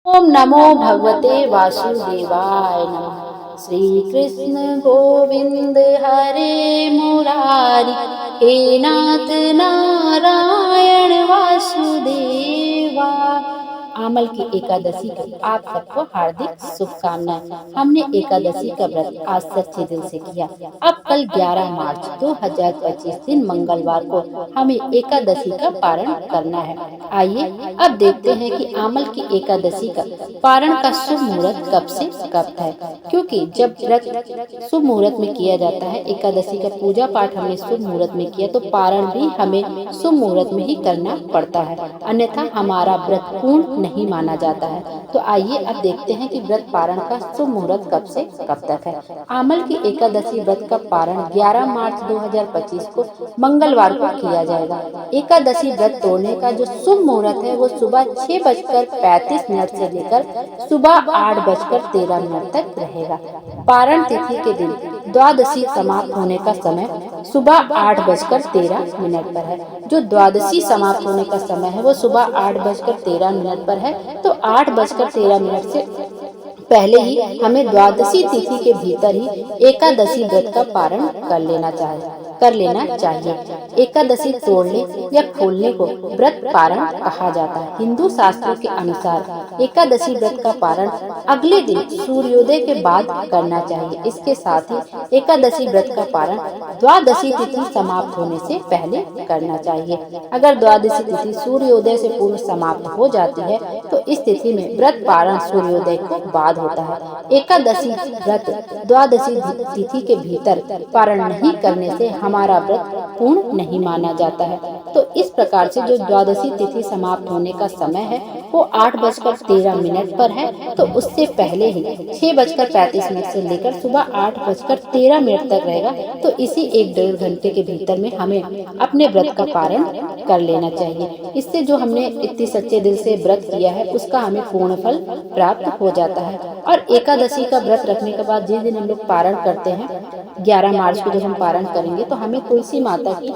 ओम नमो भगवते वासुदेवाय नमः। श्री कृष्ण गोविंद हरे मुरारी, हे नाथ नारायण वासुदेवा। आमल की एकादशी की आप सबको हार्दिक शुभकामनाएं। हमने एकादशी का व्रत आज सच्चे दिल से किया। अब कल 11 मार्च 2025 दिन मंगलवार को हमें एकादशी का पारण करना है। आइए अब देखते हैं कि आमल की एकादशी का पारण का शुभ मुहूर्त कब से कब है। क्योंकि जब व्रत शुभ मुहूर्त में किया जाता है, एकादशी का पूजा पाठ हमने शुभ मुहूर्त में किया, तो पारण भी हमें शुभ मुहूर्त में ही करना पड़ता है, अन्यथा हमारा व्रत पूर्ण नहीं माना जाता है। तो आइए अब देखते हैं कि व्रत पारण का शुभ मुहूर्त कब से कब तक है। आमल की एकादशी व्रत का पारण 11 मार्च 2025 को मंगलवार को किया जाएगा। एकादशी व्रत तोड़ने का जो शुभ मुहूर्त है वो सुबह 6:35 से लेकर सुबह 8:13 तक रहेगा। पारण तिथि के दिन द्वादशी समाप्त होने का समय सुबह 8:13 पर है। जो द्वादशी समाप्त होने का समय है वो सुबह 8:13 पर है। तो 8:13 से पहले ही हमें द्वादशी तिथि के भीतर ही एकादशी व्रत का पारण कर लेना चाहिए। एकादशी तोड़ने या खोलने को व्रत पारण कहा जाता है। हिंदू शास्त्रों के अनुसार एकादशी व्रत का पारण अगले दिन सूर्योदय के बाद करना चाहिए। इसके साथ ही एकादशी व्रत का पारण द्वादशी तिथि समाप्त होने से पहले करना चाहिए। अगर द्वादशी तिथि सूर्योदय से पूर्व समाप्त हो जाती है तो इस तिथि में व्रत पारण सूर्योदय को बाद होता है। एकादशी व्रत द्वादशी तिथि के भीतर पारण नहीं करने से हमारा व्रत पूर्ण नहीं माना जाता है। तो इस प्रकार से जो द्वादशी तिथि समाप्त होने का समय है वो 8:13 पर है। तो उससे पहले ही 6:35 से लेकर सुबह 8:13 तक रहेगा। तो इसी 1-1.5 घंटे के भीतर में हमें अपने व्रत का पारण कर लेना चाहिए। इससे जो हमने इतनी सच्चे दिल से व्रत किया है उसका हमें पूर्ण फल प्राप्त हो जाता है। और एकादशी का व्रत रखने के बाद जिस दिन हम लोग पारण करते हैं, 11 मार्च को जब हम पारण करेंगे, तो हमें तुलसी माता की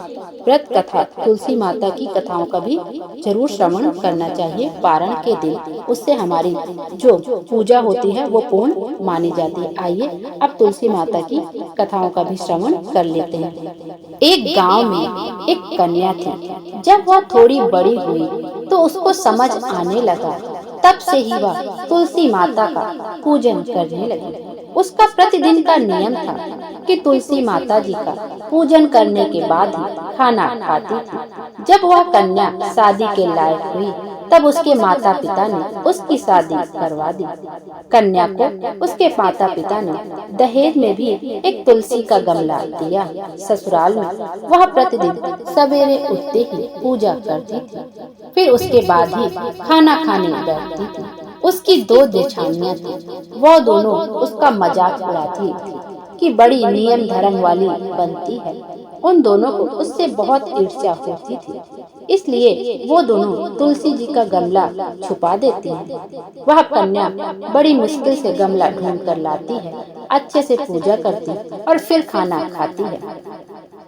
व्रत कथा, तुलसी माता की कथाओं का भी जरूर श्रवण करना चाहिए पारण के दिन। उससे हमारी जो पूजा होती है वो पूर्ण मानी जाती है। आइए अब तुलसी माता की कथाओं का भी श्रवण कर लेते हैं। एक गांव में एक कन्या थी। जब वह थोड़ी बड़ी हुई तो उसको समझ आने लगा। तब से ही वह तुलसी माता का पूजन करने लगी। उसका प्रतिदिन का नियम था कि तुलसी माता जी का पूजन करने के बाद ही खाना खाती थी। जब वह कन्या शादी के लायक हुई तब उसके माता पिता ने उसकी शादी करवा दी। कन्या को उसके माता पिता ने दहेज में भी एक तुलसी का गमला दिया। ससुराल में वह प्रतिदिन सवेरे उठते ही पूजा करती थी, फिर उसके बाद ही खाना खाने बैठती थी। उसकी 2 जेठानियां थी। वह दोनों उसका मजाक उड़ाती थी कि बड़ी नियम धर्म वाली बनती है। उन दोनों को उससे बहुत ईर्ष्या होती थी, इसलिए वो दोनों तुलसी जी का गमला छुपा देती हैं। वह कन्या बड़ी मुश्किल से गमला ढूंढ कर लाती है, अच्छे से पूजा करती और फिर खाना खाती है।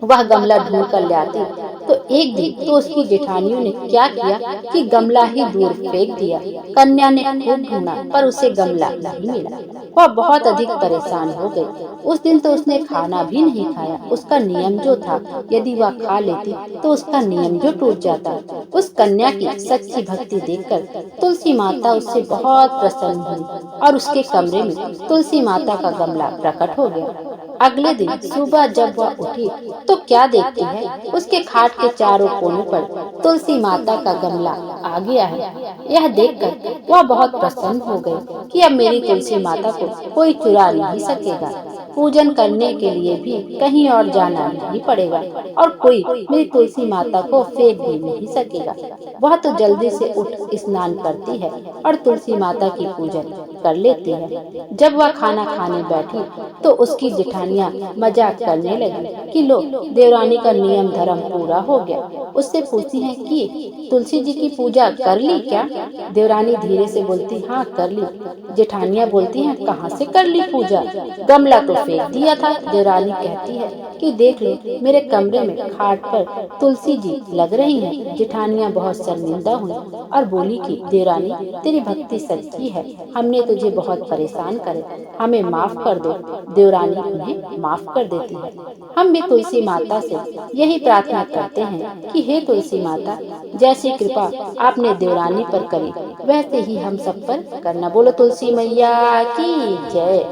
वह गमला ढूंढ कर लाती तो एक दिन तो उसकी जेठानियों ने क्या किया कि गमला ही दूर फेंक दिया। कन्या ने खूब ढूंढा पर उसे गमला नहीं मिला। वह बहुत अधिक परेशान हो गई। उस दिन तो उसने खाना भी नहीं खाया। उसका नियम जो था, यदि वह खा लेती तो उसका नियम जो टूट जाता। उस कन्या की सच्ची भक्ति देखकर तुलसी माता उससे बहुत प्रसन्न हुई और उसके कमरे में तुलसी माता का गमला प्रकट हो गया। अगले दिन सुबह जब वह उठी तो क्या देखती है, उसके खाट के चारों कोनों पर तुलसी माता का गमला आ गया है। यह देखकर वह बहुत प्रसन्न हो गई कि अब मेरी तुलसी माता को कोई चुरा नहीं सकेगा। पूजन करने के लिए भी कहीं और जाना नहीं पड़ेगा और कोई मेरी तुलसी माता को फेंक भी नहीं सकेगा। वह तो जल्दी से उठ स्नान करती है और तुलसी माता की पूजन कर लेती है। जब वह खाना खाने बैठी तो उसकी जेठानी जेठानियाँ मजाक करने लगी कि लो, देवरानी का नियम धर्म पूरा हो गया। उससे पूछती हैं कि तुलसी जी की पूजा कर ली क्या? देवरानी धीरे से बोलती, हाँ कर ली। जेठानियाँ बोलती हैं, कहाँ से कर ली पूजा? गमला तो फेंक दिया था। देवरानी कहती है कि देख लो, मेरे कमरे में खाट पर तुलसी जी लग रही हैं। जेठानियाँ बहुत शर्मिंदा हुई और बोली कि देवरानी, तेरी भक्ति सच्ची है, हमने तुझे बहुत परेशान करे, हमें माफ कर दो। देवरानी उन्हें माफ कर देती है। हम भी तुलसी माता से यही प्रार्थना करते हैं कि हे तुलसी माता, जैसी कृपा आपने देवरानी पर करी, वैसे ही हम सब पर करना। बोलो तुलसी मैया की जय।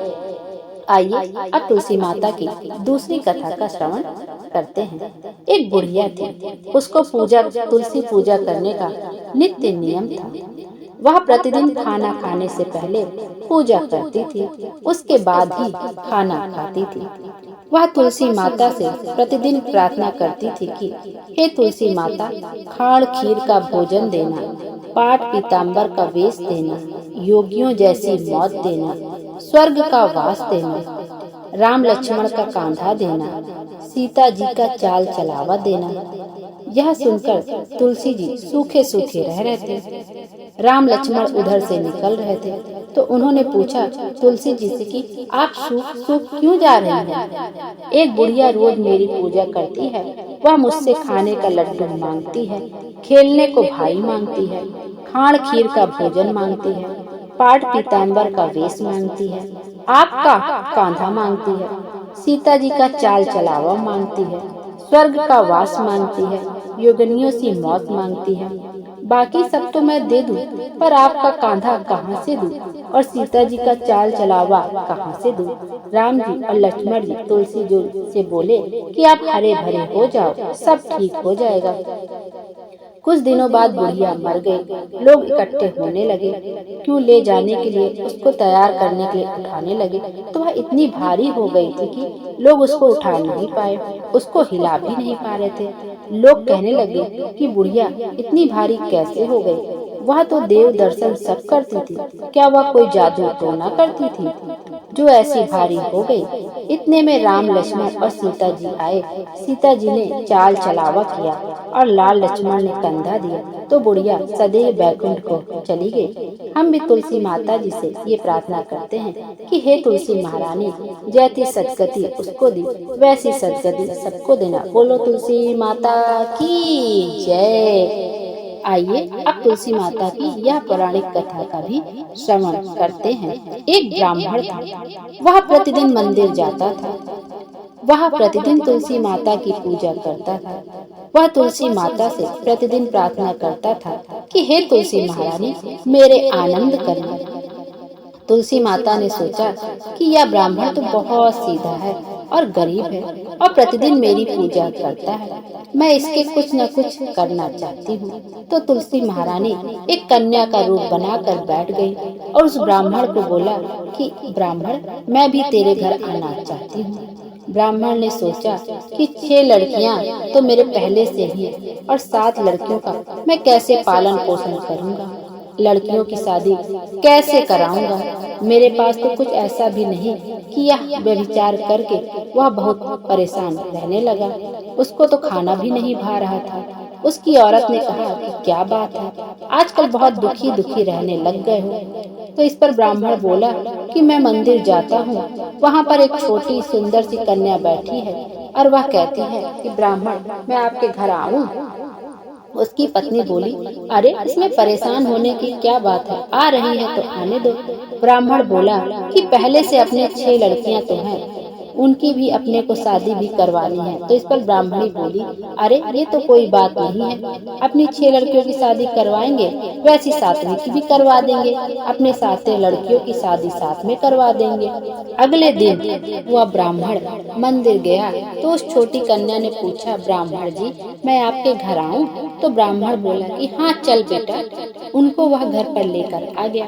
आइए अब तुलसी माता की दूसरी कथा का श्रवण करते हैं। एक बुढ़िया थी, उसको तुलसी पूजा करने का नित्य नियम था। वह प्रतिदिन खाना खाने से पहले पूजा करती थी, उसके बाद ही खाना खाती थी। वह तुलसी माता से प्रतिदिन प्रार्थना करती थी कि हे तुलसी माता, खाड़ खीर का भोजन देना, पाट पीताम्बर का वेश देना, योगियों जैसी मौत देना, स्वर्ग का वास देना, राम लक्ष्मण का कांधा देना, सीता जी का चाल चलावा देना। यह सुनकर तुलसी जी सूखे सूखे रह रहे थे। राम लक्ष्मण उधर से निकल रहे थे तो उन्होंने पूछा तुलसी जी से कि आप सूख सूख क्यों जा रही हैं? एक बुढ़िया रोज मेरी पूजा करती है, वह मुझसे खाने का लड्डू मांगती है, खेलने को भाई मांगती है, खाड़ खीर का भोजन मांगती है, पाट पीताम्बर का वेश मांगती है, आपका कांधा मांगती है, सीता जी का चाल चलावा मांगती है, स्वर्ग का वास मांगती है, योगिनियों सी मौत मांगती है। बाकी सब तो मैं दे दूं, पर आपका कांधा कहाँ से दूं और सीता जी का चाल चलावा कहाँ से दूं? राम जी और लक्ष्मण जी तुलसी जी से बोले कि आप हरे भरे हो जाओ, सब ठीक हो जाएगा। कुछ दिनों बाद बुढ़िया मर गई। लोग इकट्ठे होने लगे, क्यों ले जाने के लिए उसको तैयार करने के लिए उठाने लगे तो वह इतनी भारी हो गई थी कि लोग उसको उठा नहीं पाए, उसको हिला भी नहीं पा रहे थे। लोग कहने लगे कि बुढ़िया इतनी भारी कैसे हो गई? वह तो देव दर्शन सब करती थी, क्या वह कोई जादू तो न करती थी जो ऐसी भारी हो गई? इतने में राम लक्ष्मण और सीता जी आए। सीता जी ने चाल चलावा किया और लाल लक्ष्मण ने कंधा दिया तो बुढ़िया सदैव बैकुंठ को चली गई। हम भी तुलसी माता जी से ये प्रार्थना करते हैं कि हे तुलसी महारानी, जैसी सदगति उसको दी वैसी सदगति सबको देना। बोलो तुलसी माता की जय। आइए अब तुलसी माता की यह पौराणिक कथा का भी श्रवण करते हैं। एक ब्राह्मण था, वह प्रतिदिन मंदिर जाता था। वह प्रतिदिन तुलसी माता की पूजा करता था। वह तुलसी माता से प्रतिदिन प्रार्थना करता था कि हे तुलसी महारानी, मेरे आनंद करना। तुलसी माता ने सोचा कि यह ब्राह्मण तो बहुत सीधा है और गरीब है और प्रतिदिन मेरी पूजा करता है, मैं इसके कुछ न कुछ करना चाहती हूँ। तो तुलसी महारानी एक कन्या का रूप बनाकर बैठ गई और उस ब्राह्मण को बोला कि ब्राह्मण, मैं भी तेरे घर आना चाहती हूँ। ब्राह्मण ने सोचा कि 6 लड़कियाँ तो मेरे पहले से ही और 7 लड़कियों का मैं कैसे पालन पोषण करूँगा, लड़कियों की शादी कैसे कराऊंगा? मेरे पास तो कुछ ऐसा भी नहीं कि यह व्यभिचार करके वह बहुत परेशान रहने लगा। उसको तो खाना भी नहीं भा रहा था। उसकी औरत ने कहा कि क्या बात है, आजकल बहुत दुखी दुखी रहने लग गए हो। तो इस पर ब्राह्मण बोला कि मैं मंदिर जाता हूँ, वहाँ पर एक छोटी सुंदर सी कन्या बैठी है और वह कहती है कि ब्राह्मण, मैं आपके घर आऊँ? उसकी पत्नी बोली, अरे इसमें परेशान होने की क्या बात है, आ रही है तो आने दो। ब्राह्मण बोला कि पहले से अपने 6 लड़कियां तो हैं, उनकी भी अपने को शादी भी करवानी है। तो इस पर ब्राह्मणी बोली, अरे ये तो कोई बात नहीं है, अपनी 6 लड़कियों की शादी करवाएंगे, वैसी 7वीं की भी करवा देंगे, अपने 7 लड़कियों की शादी साथ में करवा देंगे। अगले दिन वह ब्राह्मण मंदिर गया तो उस छोटी कन्या ने पूछा, ब्राह्मण जी मैं आपके घर आऊं? तो ब्राह्मण बोला कि हाँ चल बेटा। उनको वह घर पर लेकर आ गया।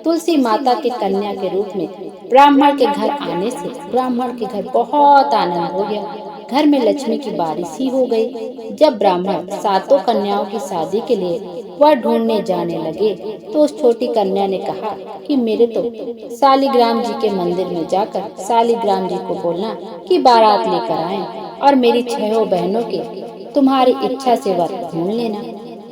तुलसी माता के कन्या के रूप में ब्राह्मण के घर आने से ब्राह्मण के घर बहुत आनंद हो गया। घर में लक्ष्मी की बारिश ही हो गई। जब ब्राह्मण सातों कन्याओं की शादी के लिए वह ढूंढने जाने लगे तो उस छोटी कन्या ने कहा कि मेरे तो शालिग्राम जी के मंदिर में जाकर शालिग्राम जी को बोलना कि बारात लेकर आएं और मेरी 6 बहनों के तुम्हारी इच्छा से वर ढूंढ लेना।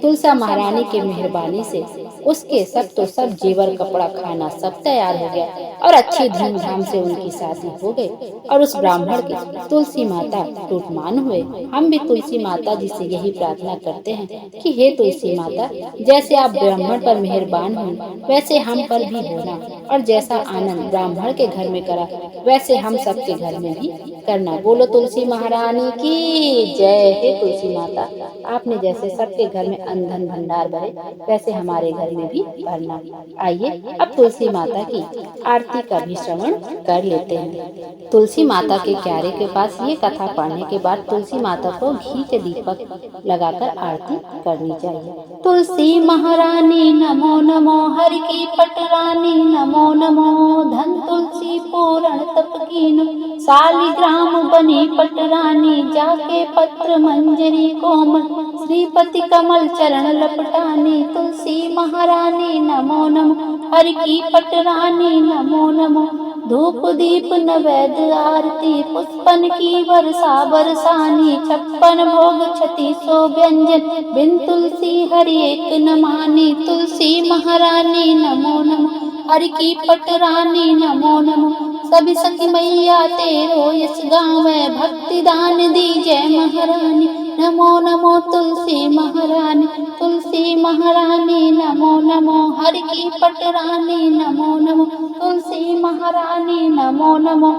तुलसा महारानी की मेहरबानी से उसके सब तो सब जेवर कपड़ा खाना सब तैयार हो गया और अच्छी धूमधाम से उनकी शादी हो गई। और उस ब्राह्मण की तुलसी माता टूटमान हुए। हम भी तुलसी माता जी से यही प्रार्थना करते हैं कि हे तुलसी माता, जैसे आप ब्राह्मण पर मेहरबान हुई वैसे हम पर भी होना, और जैसा आनंद ब्राह्मण के घर में करा वैसे हम सबके घर में भी करना। बोलो तुलसी महारानी की जय। हे तुलसी माता, आपने जैसे सबके घर में अन्न धन भंडार भरे वैसे हमारे घर में भी भरना। आइए अब तुलसी माता की आरती का भी श्रवण कर लेते हैं। तुलसी माता के क्यारे के पास ये कथा पढ़ने के बाद तुलसी माता को घी के दीपक लगाकर आरती करनी चाहिए। तुलसी महारानी नमो नमो, हरि की पटरानी नमो नमो, धन तुलसी पूरण तप कीन, शालिग्राम बनी पटरानी, जाके पत्र मंजरी कोमल, श्रीपति कमल चरण लपटानी। तुलसी महारानी नमो नमो, हरि की पटरानी नमो नमो, धूप दीप नैवेद्य आरती, पुष्पन की वर्षा बरसानी, 56 भोग 3600 व्यंजन, बिन तुलसी हरि एक न मानी। तुलसी महारानी नमो नमो, हरि की पटरानी नमो नमो, सभी सखी मैया तेरो यश गावे, भक्ति दान दीजय महारानी। नमो नमो तुलसी महारानी, तुलसी महारानी नमो नमो, हरि की पटरानी नमो नमो, तुलसी महारानी नमो नमो।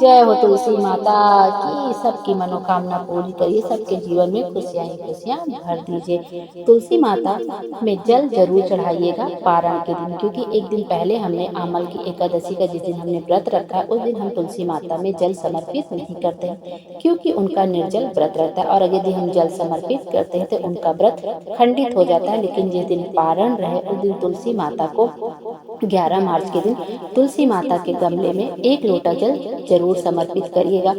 जय हो तुलसी माता की। सबकी मनोकामना पूरी करिए, सबके जीवन में खुशियां ही खुशियां भर दीजिए। तुलसी माता में जल जरूर चढ़ाइएगा पारण के दिन, क्योंकि एक दिन पहले हमने आमल की एकादशी का जिस दिन हमने व्रत रखा है उस दिन हम तुलसी माता में जल समर्पित नहीं करते हैं, क्योंकि उनका निर्जल व्रत रहता है। और अगर यदि हम जल समर्पित करते हैं तो उनका व्रत खंडित हो जाता है। लेकिन जिस दिन पारण रहे उस दिन तुलसी माता को 11 मार्च के दिन तुलसी माता के गमले में 1 लोटा जल जरूर समर्पित करिएगा,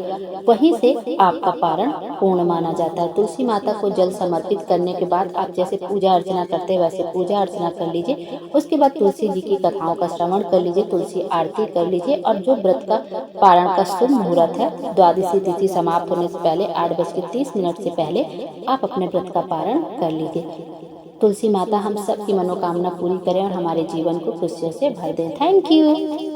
वहीं से आपका पारण पूर्ण माना जाता है। तुलसी माता को जल समर्पित करने के बाद आप जैसे पूजा अर्चना करते हैं वैसे पूजा अर्चना कर लीजिए। उसके बाद तुलसी जी की कथाओं का श्रवण कर लीजिए, तुलसी आरती कर लीजिए, और जो व्रत का पारण का शुभ मुहूर्त है द्वादशी तिथि समाप्त होने से पहले 8:30 से पहले आप अपने व्रत का पारण कर लीजिए। तुलसी माता हम सब की मनोकामना पूरी करें और हमारे जीवन को खुशियों से भर दें। Thank you.